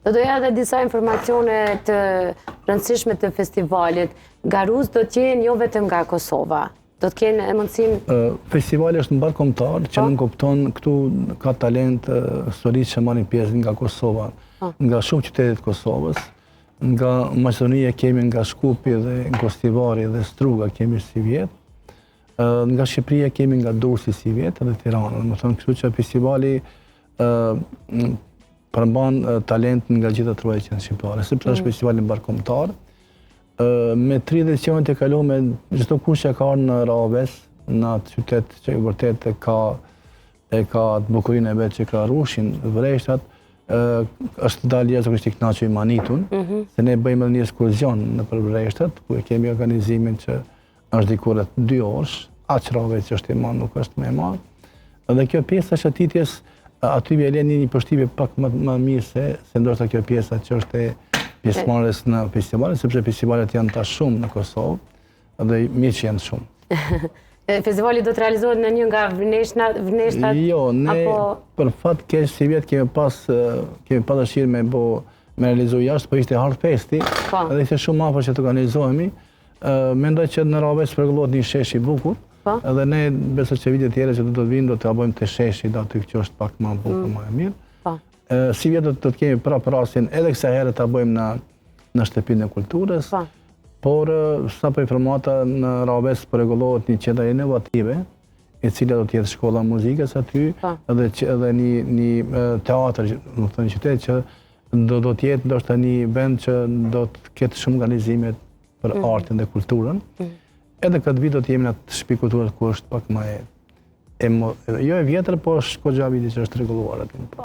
Do doja edhe disa informacione të rëndësishme të festivalit. Garuz do t'jenë jo vetëm nga Kosova. Do t'kenë mundësinë... Festivali është mbarkombëtar, që nuk kupton këtu ka talent historisë që marrin pjesë nga Kosova, nga shumë qytetet të Kosovës, nga Maqedonia kemi nga Shkupi dhe Gostivari dhe Struga kemi si vjetë, nga Shqipëria kemi nga Durrësi si vjetë dhe Tirana. Më thonë kështu që festivali përmban talent nga gjitha trojet qendrët shqiptare, sepse është festivali mbarkombëtar. Me 30 edicionet e kaluame, çdo kush që ka ardhur në Raves, në atë qytet që vërtet e ka të bukurinë e vet që ka rrushin, vreshtat, është dalë jashtëzakonisht i kënaqur i Manitun, se ne bëjmë edhe një ekskursion nëpër vreshtat, ku e kemi organizimin që është diku rreth 2 orësh, aq Raves që është i madh nuk është më e madh. Dhe kjo pjesa e shëtitjes aty vjen një përshtypje pak më mirë se ndoshta kjo pjesa që është e pjesëmarrjes në festivalin, sepse festivalet janë tash shumë në Kosovë dhe mirë që janë shumë. Festivali do të realizohet në një nga vneshtat? Jo, ne për fat keq si vjet kemi pas dëshirë me realizu jashtë, po ishte Hardfesti, edhe ishte shumë afër që të organizohemi. Mendoj që në Raves përgullohet një shesh i bukur, edhe ne besoj që vitet tjera që do të vinë do të bëjmë të sheshi, aty që është pak më bukur, më e mirë. Si vjet do të kemi prapë rastin edhe kësaj herë ta bëjmë në shtëpinë e kulturës, por sapo informata në Raves përgullohet një qendër inovative, e cila do të jetë shkolla muzikës aty, edhe një teatër, do të thënë qytet që do të jetë ndoshta një vend që do të ketë shumë organizime për artin dhe kulturën. Edhe këtë vit do të jemi në atë shtëpi kulturës ku është pak më jo e vjetër, por është goxha viti që është rregulluar aty.